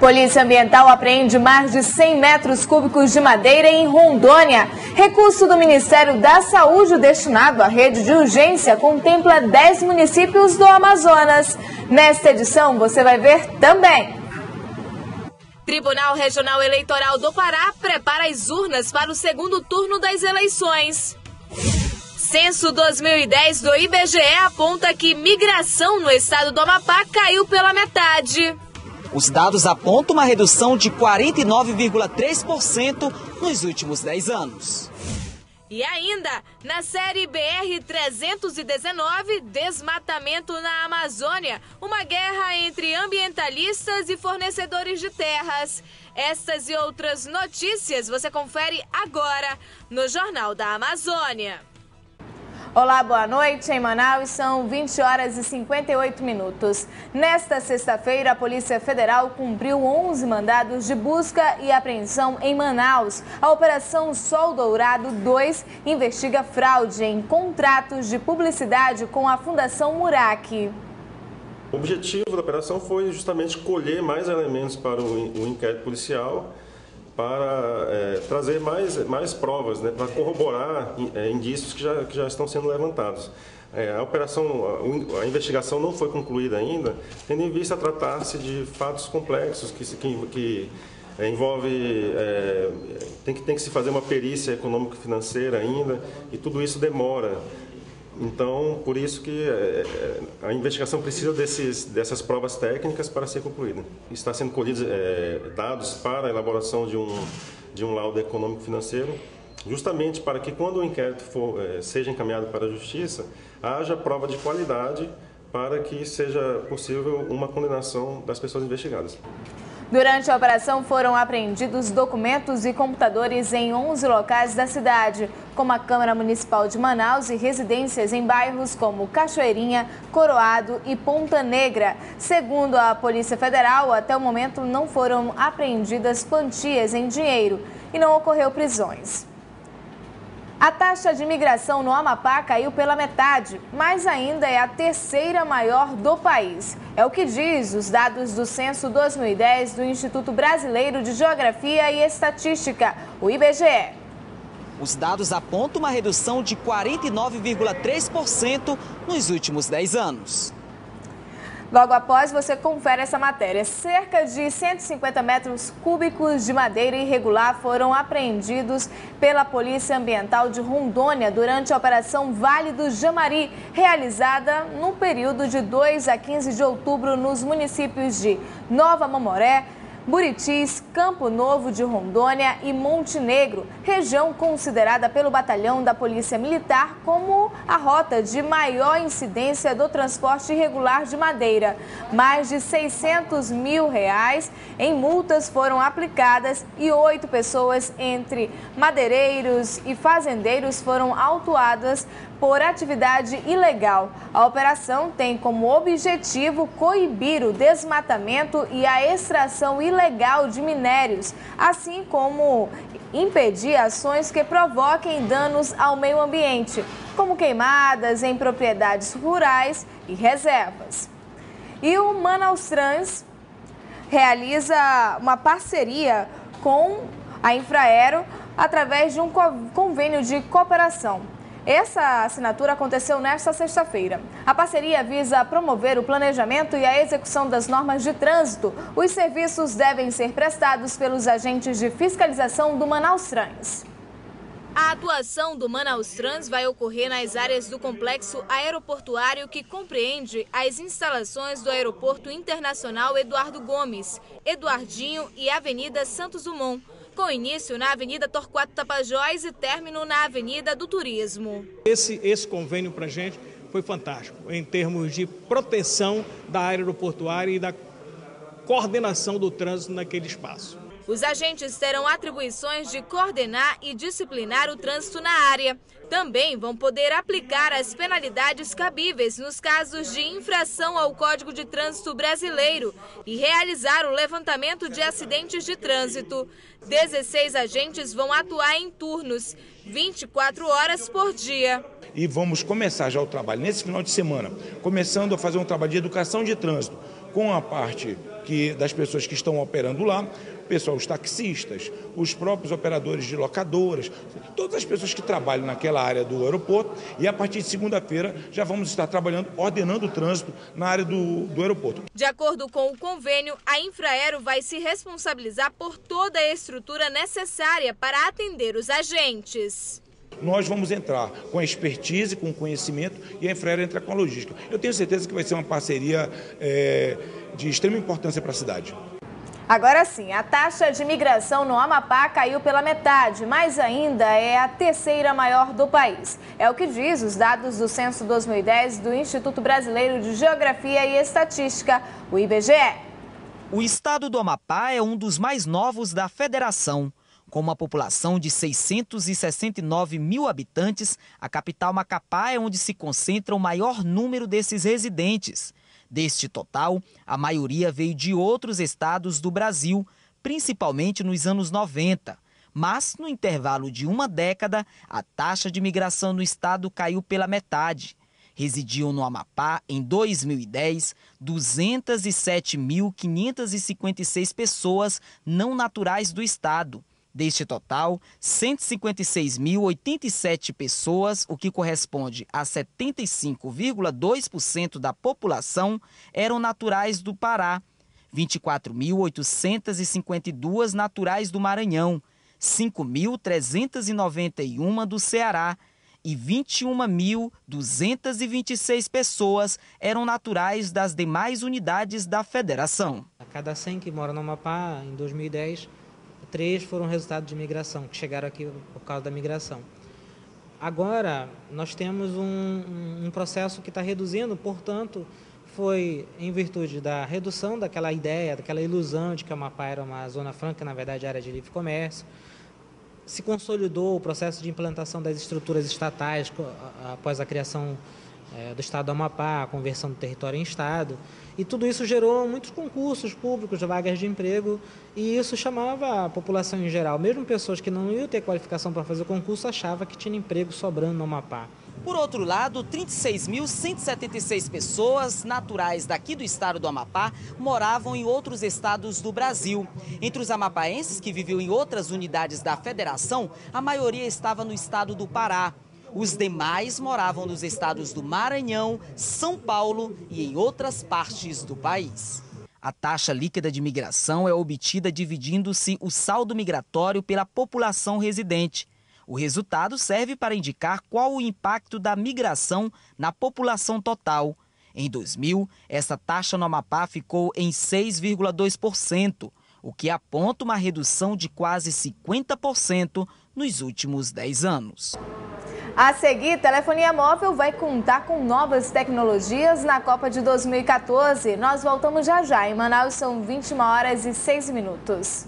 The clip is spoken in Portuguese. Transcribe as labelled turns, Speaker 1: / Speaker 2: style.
Speaker 1: Polícia Ambiental apreende mais de 100 metros cúbicos de madeira em Rondônia. Recurso do Ministério da Saúde destinado à rede de urgência contempla 10 municípios do Amazonas. Nesta edição você vai ver também. Tribunal Regional Eleitoral do Pará prepara as urnas para o segundo turno das eleições. Censo 2010 do IBGE aponta que migração no estado do Amapá caiu pela metade.
Speaker 2: Os dados apontam uma redução de 49,3% nos últimos 10 anos.
Speaker 1: E ainda, na série BR-319, desmatamento na Amazônia, uma guerra entre ambientalistas e fornecedores de terras. Essas e outras notícias você confere agora no Jornal da Amazônia. Olá, boa noite. Em Manaus são 20 horas e 58 minutos. Nesta sexta-feira, a Polícia Federal cumpriu 11 mandados de busca e apreensão em Manaus. A Operação Sol Dourado 2 investiga fraude em contratos de publicidade com a Fundação Murac.
Speaker 3: O objetivo da operação foi justamente colher mais elementos para o inquérito policial, para trazer mais provas, né, para corroborar indícios que já estão sendo levantados. A investigação não foi concluída ainda, tendo em vista tratar-se de fatos complexos que envolve, tem que se fazer uma perícia econômico-financeira ainda, e tudo isso demora. Então, por isso que a investigação precisa dessas provas técnicas para ser concluída. Está sendo colhidos dados para a elaboração de um laudo econômico-financeiro, justamente para que, quando o inquérito seja encaminhado para a Justiça, haja prova de qualidade para que seja possível uma condenação das pessoas investigadas.
Speaker 1: Durante a operação foram apreendidos documentos e computadores em 11 locais da cidade, como a Câmara Municipal de Manaus e residências em bairros como Cachoeirinha, Coroado e Ponta Negra. Segundo a Polícia Federal, até o momento não foram apreendidas quantias em dinheiro e não ocorreu prisões. A taxa de imigração no Amapá caiu pela metade, mas ainda é a terceira maior do país. É o que diz os dados do Censo 2010 do Instituto Brasileiro de Geografia e Estatística, o IBGE.
Speaker 2: Os dados apontam uma redução de 49,3% nos últimos 10 anos.
Speaker 1: Logo após, você confere essa matéria. Cerca de 150 metros cúbicos de madeira irregular foram apreendidos pela Polícia Ambiental de Rondônia durante a Operação Vale do Jamari, realizada no período de 2 a 15 de outubro nos municípios de Nova Mamoré, Buritis, Campo Novo de Rondônia e Monte Negro, região considerada pelo Batalhão da Polícia Militar como a rota de maior incidência do transporte irregular de madeira. Mais de R$600 mil em multas foram aplicadas e 8 pessoas, entre madeireiros e fazendeiros, foram autuadas por atividade ilegal. A operação tem como objetivo coibir o desmatamento e a extração ilegal de minérios, assim como impedir ações que provoquem danos ao meio ambiente, como queimadas em propriedades rurais e reservas. E o Manaus Trans realiza uma parceria com a Infraero através de um convênio de cooperação. Essa assinatura aconteceu nesta sexta-feira. A parceria visa promover o planejamento e a execução das normas de trânsito. Os serviços devem ser prestados pelos agentes de fiscalização do Manaus Trans. A atuação do Manaus Trans vai ocorrer nas áreas do complexo aeroportuário que compreende as instalações do Aeroporto Internacional Eduardo Gomes, Eduardinho e Avenida Santos Dumont, com início na Avenida Torquato Tapajós e término na Avenida do Turismo.
Speaker 4: Esse convênio para a gente foi fantástico, em termos de proteção da área aeroportuária e da coordenação do trânsito naquele espaço.
Speaker 1: Os agentes terão atribuições de coordenar e disciplinar o trânsito na área. Também vão poder aplicar as penalidades cabíveis nos casos de infração ao Código de Trânsito Brasileiro e realizar o levantamento de acidentes de trânsito. 16 agentes vão atuar em turnos, 24 horas por dia.
Speaker 5: E vamos começar já o trabalho nesse final de semana, começando a fazer um trabalho de educação de trânsito com a parte das pessoas que estão operando lá, pessoal, os taxistas, os próprios operadores de locadoras, todas as pessoas que trabalham naquela área do aeroporto, e a partir de segunda-feira já vamos estar trabalhando, ordenando o trânsito na área do aeroporto.
Speaker 1: De acordo com o convênio, a Infraero vai se responsabilizar por toda a estrutura necessária para atender os agentes.
Speaker 5: Nós vamos entrar com a expertise, com o conhecimento, e a Infraero entra com a logística. Eu tenho certeza que vai ser uma parceria de extrema importância para a cidade.
Speaker 1: Agora sim, a taxa de imigração no Amapá caiu pela metade, mas ainda é a terceira maior do país. É o que diz os dados do Censo 2010 do Instituto Brasileiro de Geografia e Estatística, o IBGE.
Speaker 2: O estado do Amapá é um dos mais novos da federação. Com uma população de 669 mil habitantes, a capital Macapá é onde se concentra o maior número desses residentes. Deste total, a maioria veio de outros estados do Brasil, principalmente nos anos 90. Mas, no intervalo de uma década, a taxa de imigração no estado caiu pela metade. Residiam no Amapá, em 2010, 207.556 pessoas não naturais do estado. Deste total, 156.087 pessoas, o que corresponde a 75,2% da população, eram naturais do Pará, 24.852 naturais do Maranhão, 5.391 do Ceará e 21.226 pessoas eram naturais das demais unidades da federação.
Speaker 6: A cada 100 que moram no Amapá, em 2010, 3 foram resultado de migração, que chegaram aqui por causa da migração. Agora, nós temos um processo que está reduzindo, portanto, foi em virtude da redução daquela ideia, daquela ilusão de que o Amapá era uma zona franca, na verdade, área de livre comércio. Se consolidou o processo de implantação das estruturas estatais após a criação do Estado do Amapá, a conversão do território em Estado. E tudo isso gerou muitos concursos públicos de vagas de emprego e isso chamava a população em geral. Mesmo pessoas que não iam ter qualificação para fazer o concurso achavam que tinha emprego sobrando no Amapá.
Speaker 2: Por outro lado, 36.176 pessoas naturais daqui do estado do Amapá moravam em outros estados do Brasil. Entre os amapaenses que viviam em outras unidades da federação, a maioria estava no estado do Pará. Os demais moravam nos estados do Maranhão, São Paulo e em outras partes do país. A taxa líquida de migração é obtida dividindo-se o saldo migratório pela população residente. O resultado serve para indicar qual o impacto da migração na população total. Em 2000, essa taxa no Amapá ficou em 6,2%, o que aponta uma redução de quase 50% nos últimos 10 anos.
Speaker 1: A seguir, telefonia móvel vai contar com novas tecnologias na Copa de 2014. Nós voltamos já já. Em Manaus são 21h06.